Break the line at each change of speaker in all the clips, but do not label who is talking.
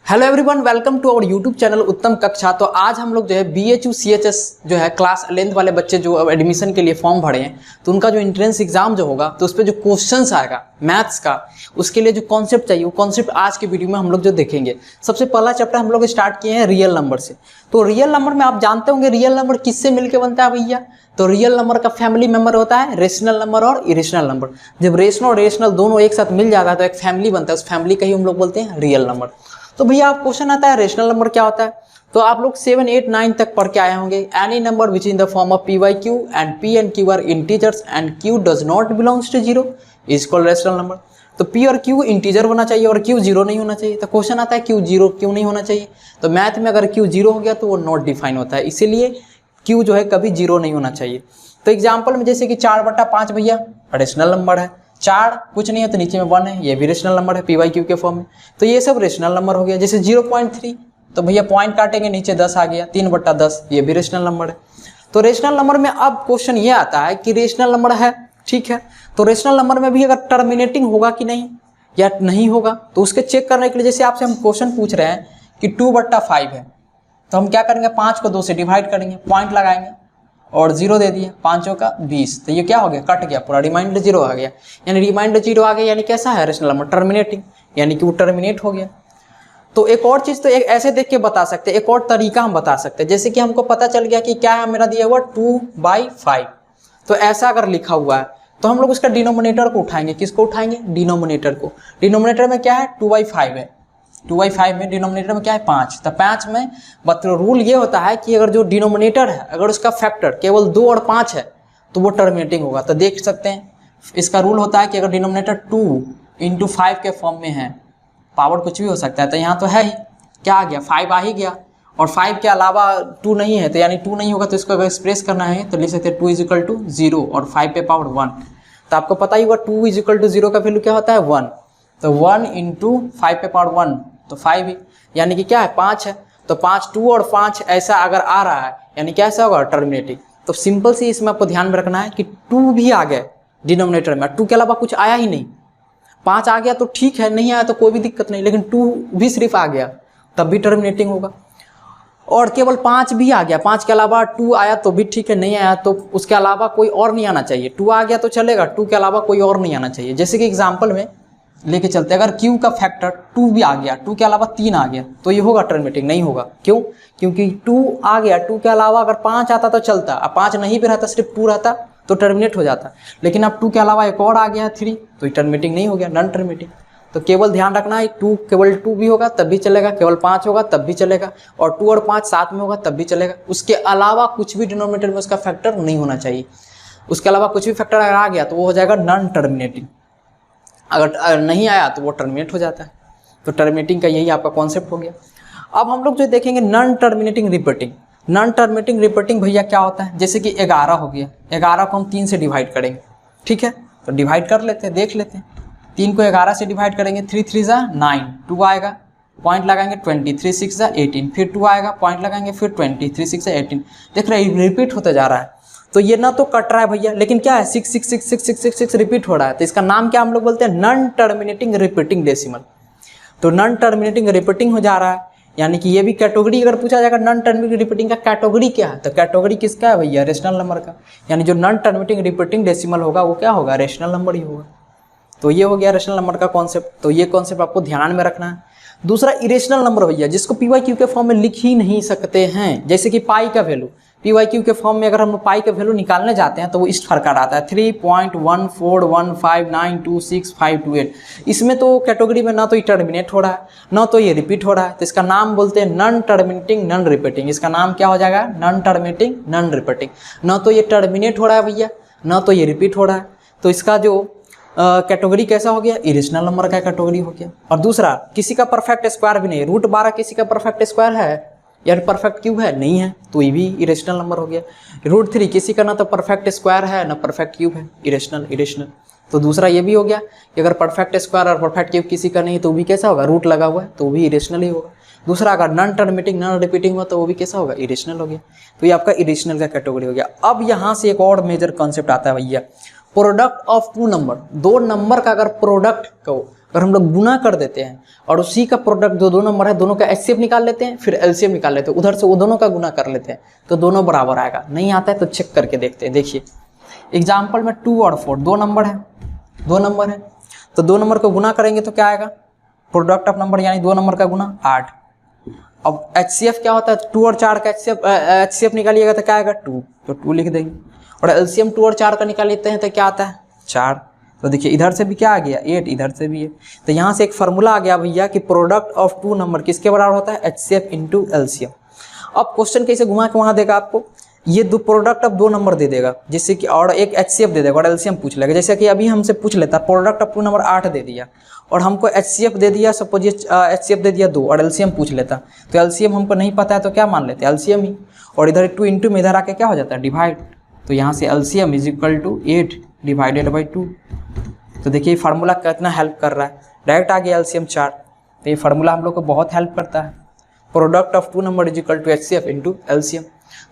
Hello everyone, welcome to our YouTube channel Uttam Kaksha. तो आज हम लोग जो है BHU CHS जो है क्लास 11th वाले बच्चे जो एडमिशन के लिए फॉर्म भरे हैं, तो उनका जो एंट्रेंस एग्जाम जो होगा तो उस पर जो क्वेश्चंस आएगा मैथ्स का, उसके लिए जो कॉन्सेप्ट चाहिए वो कॉन्सेप्ट आज के वीडियो में हम लोग जो देखेंगे। सबसे पहला चैप्टर हम लोग स्टार्ट किए हैं रियल नंबर से। तो रियल नंबर में आप जानते होंगे रियल नंबर किससे मिलकर बनता है भैया। तो रियल नंबर का फैमिली मेंबर होता है रेशनल नंबर और इरेशनल नंबर। जब रेशनल और इरेशनल दोनों एक साथ मिल जाता है तो एक फैमिली बनता है, उस फैमिली का ही हम लोग बोलते हैं रियल नंबर। तो भैया आप क्वेश्चन आता है रेशनल नंबर क्या होता है। तो आप लोग 7, 8, 9 तक पढ़ के आए होंगे। Any number which in the form of PYQ and P and Q are integers and Q does not belongs to 0 is called rational number. तो P और Q इंटीजर होना चाहिए और Q 0 नहीं होना चाहिए। तो क्वेश्चन आता है Q 0 क्यों नहीं होना चाहिए। तो मैथ में अगर Q 0 हो गया तो वो नॉट डिफाइन होता है, इसीलिए Q जो है कभी 0 नहीं होना चाहिए। तो एग्जाम्पल में जैसे कि 4/5 भैया रेशनल नंबर है, 4 कुछ नहीं है तो नीचे में 1 है, ये भी रेशनल नंबर है PYQ के फॉर्म में। तो ये सब रेशनल नंबर हो गया। जैसे 0.3 तो भैया पॉइंट काटेंगे नीचे 10 आ गया, 3/10 ये भी रेशनल नंबर है। तो रेशनल नंबर में अब क्वेश्चन ये आता है कि रेशनल नंबर है, ठीक है, तो रेशनल नंबर में भी अगर टर्मिनेटिंग होगा कि नहीं या नहीं होगा, तो उसके चेक करने के लिए जैसे आपसे हम क्वेश्चन पूछ रहे हैं कि 2/5 है, तो हम क्या करेंगे 5 को 2 से डिवाइड करेंगे, पॉइंट लगाएंगे और 0 दे दिए, 5 का 20, तो ये क्या हो गया कट गया पूरा, रिमाइंडर 0 आ गया। यानी रिमाइंडर 0 आ गया यानी कैसा है रेशनल नंबर टर्मिनेटिंग, यानी कि वो टर्मिनेट हो गया। तो एक और चीज़ तो एक ऐसे देख के बता सकते हैं, एक और तरीका हम बता सकते हैं। जैसे कि हमको पता चल गया कि क्या है मेरा दिया हुआ 2/5, तो ऐसा अगर लिखा हुआ है तो हम लोग उसका डिनोमिनेटर को उठाएंगे। किसको उठाएंगे? डिनोमिनेटर को। डिनोमिनेटर में क्या है 2/5 है, 2/5 में डिनोमिनेटर में क्या है 5। तो 5 में मतलब रूल ये होता है कि अगर जो डिनोमिनेटर है अगर उसका फैक्टर केवल 2 और 5 है तो वो टर्मिनेटिंग होगा। तो देख सकते हैं इसका रूल होता है कि अगर डिनोमिनेटर 2 × 5 के फॉर्म में है, पावर कुछ भी हो सकता है, तो यहाँ तो है ही, क्या आ गया 5 आ ही गया, और 5 के अलावा 2 नहीं है, तो यानी 2 नहीं होगा तो इसको अगर एक्सप्रेस करना है तो लिख सकते हैं 2 = 0 और 5 पे पावर 1। तो आपको पता ही होगा 2 = 0 का वैल्यू क्या होता है 1, तो 1 × 5 पे पावर 1 तो 5 ही, यानी कि क्या है 5 है। तो 5 2 और 5 ऐसा अगर आ रहा है यानी कैसा होगा टर्मिनेटिंग। तो सिंपल सी इसमें आपको ध्यान में रखना है कि 2 भी आ गया डिनोमिनेटर में, 2 के अलावा कुछ आया ही नहीं। 5 आ गया तो ठीक है, नहीं आया तो कोई भी दिक्कत नहीं, लेकिन 2 भी सिर्फ आ गया तब भी टर्मिनेटिंग होगा। और केवल 5 भी आ गया, 5 के अलावा 2 आया तो भी ठीक है, नहीं आया तो उसके अलावा कोई और नहीं आना चाहिए। 2 आ गया तो चलेगा, 2 के अलावा कोई और नहीं आना चाहिए। जैसे कि एग्जाम्पल में लेके चलते अगर Q का फैक्टर 2 भी आ गया, 2 के अलावा 3 आ गया तो ये होगा टर्मिनेटिंग, नहीं होगा। क्यों? क्योंकि 2 आ गया, 2 के अलावा अगर 5 आता तो चलता, अब 5 नहीं भी रहता सिर्फ 2 रहता तो टर्मिनेट हो जाता, लेकिन अब 2 के अलावा एक और आ गया 3 तो ये टर्मिनेटिंग नहीं हो गया, नॉन टर्मिनेटिंग। तो केवल ध्यान रखना है केवल 2 भी होगा तब भी चलेगा, केवल 5 होगा तब भी चलेगा, और 2 और 5 साथ में होगा तब भी चलेगा। उसके अलावा कुछ भी डिनोमिनेटर में उसका फैक्टर नहीं होना चाहिए। उसके अलावा कुछ भी फैक्टर अगर आ गया तो वो हो जाएगा नॉन टर्मिनेटिंग, अगर नहीं आया तो वो टर्मिनेट हो जाता है। तो टर्मिनेटिंग का यही आपका कॉन्सेप्ट हो गया। अब हम लोग जो देखेंगे non terminating repeating. Non terminating repeating भैया क्या होता है, जैसे कि 11 हो गया, 11 को हम 3 से डिवाइड करेंगे, ठीक है, तो डिवाइड कर लेते हैं, देख लेते हैं। 3 को 11 से डिवाइड करेंगे, 3 3 = 9, 2 आएगा पॉइंट लगाएंगे 20, 3 6 = 18, फिर 2 आएगा पॉइंट लगाएंगे फिर 20, 3 6 = 18। देख रहे हैं रिपीट होता जा रहा है। तो ये ना तो कट रहा है भैया, लेकिन क्या है 6 6 6 6 6 6 6 रिपीट हो रहा है। तो इसका नाम क्या हम लोग बोलते हैं नॉन टर्मिनेटिंग रिपीटिंग डेसिमल। तो नॉन टर्मिनेटिंग रिपीटिंग हो जा रहा है, यानी कि ये भी कैटेगरी अगर पूछा जाएगा नॉन टर्मिनेटिंग रिपीटिंग का कैटेगरी क्या है, तो कैटेगरी किसका है भैया रेशनल नंबर का। यानी जो नॉन टर्मिनेटिंग रिपीटिंग डेसिमल होगा वो क्या होगा रेशनल नंबर ही होगा। तो ये हो गया रेशनल नंबर का कॉन्सेप्ट। तो ये कॉन्सेप्ट आपको ध्यान में रखना है। दूसरा इरेशनल नंबर भैया जिसको PYQ के फॉर्म में लिख ही नहीं सकते हैं, जैसे कि पाई का वैल्यू PYQ के फॉर्म में अगर हम पाई का वैल्यू निकालने जाते हैं तो वो इस प्रकार आता है 3.141592658। इसमें तो कैटेगरी में ना तो ये टर्मिनेट हो रहा है ना तो ये रिपीट हो रहा है, तो इसका नाम बोलते हैं नॉन टर्मिनेटिंग नॉन रिपीटिंग। इसका नाम क्या हो जाएगा नॉन टर्मिनेटिंग नॉन रिपीटिंग। ना तो ये टर्मिनेट हो रहा है भैया ना तो ये रिपीट हो रहा है, तो इसका जो कैटेगरी कैसा हो गया इरेशनल नंबर का कैटेगरी हो गया। और दूसरा किसी का परफेक्ट स्क्वायर भी नहीं, √12 किसी का परफेक्ट स्क्वायर है यार परफेक्ट क्यूब है नहीं है तो ये भी इरेशनल नंबर हो गया। √3 किसी का ना तो परफेक्ट स्क्वायर है ना परफेक्ट क्यूब है, इरेशनल। तो दूसरा ये भी हो गया कि अगर परफेक्ट स्क्वायर और परफेक्ट क्यूब किसी का नहीं तो भी कैसा होगा रूट लगा हुआ है तो भी इरेशनल ही होगा। दूसरा अगर नॉन टर्मिनेटिंग नॉन रिपीटिंग हुआ तो वो भी कैसा होगा इरेशनल हो गया। तो ये आपका इरेशनल का कैटेगरी हो गया। अब यहाँ से एक और मेजर कॉन्सेप्ट आता है भैया, प्रोडक्ट ऑफ 2 नंबर। 2 नंबर का अगर प्रोडक्ट को अगर हम लोग गुना कर देते हैं और उसी का प्रोडक्ट जो दो नंबर है दोनों का एचसीएफ निकाल लेते हैं, फिर एलसीएम निकाल लेते हैं, उधर से वो दोनों का गुना कर लेते हैं तो दोनों बराबर आएगा। नहीं आता है तो चेक करके देखते हैं। देखिए एग्जाम्पल में 2 और 4 दो नंबर है तो दो नंबर को गुना करेंगे तो क्या आएगा, प्रोडक्ट ऑफ नंबर यानी दो नंबर का गुना 8। अब एचसीएफ क्या होता है, 2 और 4 का एचसीएफ निकालिएगा तो क्या आएगा 2, तो 2 लिख देंगे। और एलसीएम 2 और 4 का निकाल लेते हैं तो क्या आता है 4। तो देखिए इधर से भी क्या आ गया 8, इधर से भी है। तो यहाँ से एक फार्मूला आ गया भैया कि प्रोडक्ट ऑफ 2 नंबर किसके बराबर होता है, एचसीएफ इंटू एलसीएम। अब क्वेश्चन कैसे घुमा के वहाँ देगा आपको, ये दो प्रोडक्ट ऑफ 2 नंबर दे देगा जिससे कि, और एक एचसीएफ दे देगा और एलसीएम पूछ लेगा। जैसे कि अभी हमसे पूछ लेता प्रोडक्ट ऑफ 2 नंबर 8 दे दिया और हमको एचसीएफ दे दिया, सपोज ये एचसीएफ दे दिया 2 और एलसीएम पूछ लेता, तो एलसीएम हमको नहीं पता है तो क्या मान लेते हैं एलसीएम ही, और इधर 2 इंटू में इधर आके क्या हो जाता है डिवाइड। तो यहाँ से LCM is equal to 8 divided by 2। तो देखिए फार्मूला कितना हेल्प कर रहा है, डायरेक्ट आ गया एलसीएम 4। तो ये फार्मूला हम लोग को बहुत हेल्प करता है, product of 2 number is equal to HCF into LCM.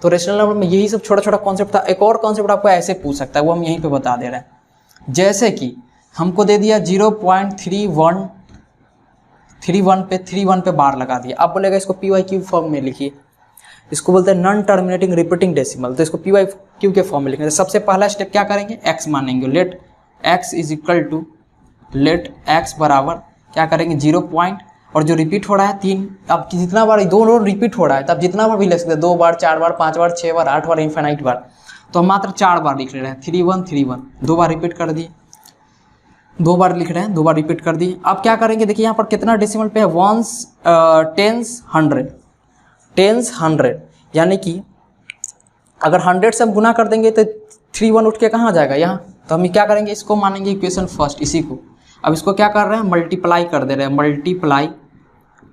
तो रेशनल नंबर में यही सब छोटा छोटा कॉन्सेप्ट था। एक और कॉन्सेप्ट आपको ऐसे पूछ सकता है, वो हम यहीं पे बता दे रहे हैं। जैसे कि हमको दे दिया 0.31 पे बार लगा दिया। अब बोलेगा इसको पी वाई क्यू फॉर्म में लिखिए, इसको बोलते हैं नॉन टर्मिनेटिंग रिपीटिंग डेसिमल। तो इसको पी वाई क्यू के फॉर्म में लिखेंगे। सबसे पहला स्टेप क्या करेंगे, एक्स मानेंगे, let X is equal to, let X बराबर क्या करेंगे 0 पॉइंट, और जो रिपीट हो रहा है 3, अब जितना बार दोनों रिपीट हो रहा है तब जितना बार भी लिख सकते हैं, 2 बार 4 बार 5 बार 6 बार 8 बार इनफाइनाइट बार, तो हम मात्र 4 बार लिख रहे हैं 3131, 2 बार रिपीट कर दिए, 2 बार लिख रहे हैं 2 बार रिपीट कर दिए। अब क्या करेंगे, देखिए यहाँ पर कितना डेसिमल पे है, वंस, टेंस, 100, यानी कि अगर 100 से हम गुना कर देंगे तो 31 उठ के कहाँ जाएगा यहाँ, तो हम क्या करेंगे, इसको मानेंगे इक्वेशन फर्स्ट, इसी को। अब इसको क्या कर रहे हैं, मल्टीप्लाई कर दे रहे हैं,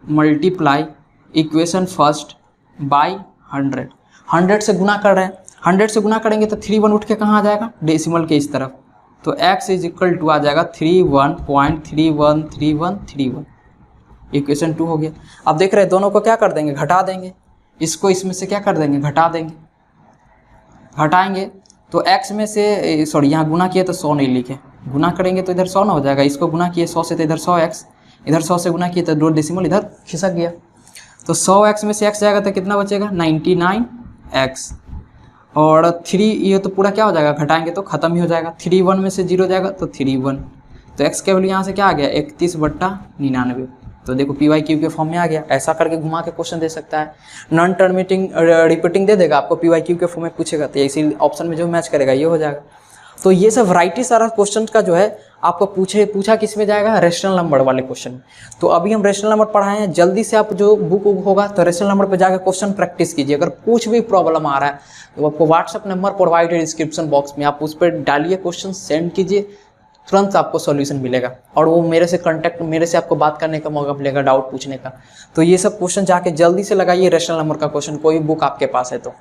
मल्टीप्लाई इक्वेशन फर्स्ट बाई 100 से गुना कर रहे हैं। 100 से गुना करेंगे तो 31 उठ के कहाँ आ जाएगा, डेसिमल के इस तरफ, तो x इज इक्वल टू आ जाएगा 31.313131, इक्वेशन 2 हो गया। अब देख रहे हैं दोनों को क्या कर देंगे, घटा देंगे, इसको इसमें से क्या कर देंगे, घटा देंगे, घटाएंगे तो x में से, सॉरी यहाँ गुना किए तो 100 नहीं लिखे, गुना करेंगे तो इधर 100 ना हो जाएगा, इसको गुना किए 100 से तो इधर 100x, इधर 100 से गुना किए तो 2 डेसिमल इधर खिसक गया, तो 100x में से x जाएगा तो कितना बचेगा 99x, और 3 ये तो पूरा क्या हो जाएगा, घटाएंगे तो ख़त्म ही हो जाएगा, 31 में से 0 जाएगा तो 31, तो x के वैल्यू यहाँ से क्या आ गया 31/99। तो देखो पी वाई क्यू के फॉर्म में आ गया। ऐसा करके घुमा के क्वेश्चन दे सकता है, नॉन टर्मिनेटिंग रिपीटिंग दे देगा आपको, पी वाई क्यू के फॉर्म में पूछेगा तो इसी ऑप्शन में जो मैच करेगा ये हो जाएगा। तो ये सब वैरायटी सारा क्वेश्चन का जो है आपको पूछा किस में जाएगा, रेशनल नंबर वाले क्वेश्चन। तो अभी हम रेशनल नंबर पढ़ाए हैं, जल्दी से आप जो बुक होगा तो रेशनल नंबर पर जाकर क्वेश्चन प्रैक्टिस कीजिए। अगर कुछ भी प्रॉब्लम आ रहा है तो आपको WhatsApp number provided description box में, आप उस पर डालिए, क्वेश्चन सेंड कीजिए, तुरंत आपको सॉल्यूशन मिलेगा, और वो मेरे से आपको बात करने का मौका मिलेगा, डाउट पूछने का। तो ये सब क्वेश्चन जाके जल्दी से लगाइए रेशनल नंबर का क्वेश्चन, कोई बुक आपके पास है तो।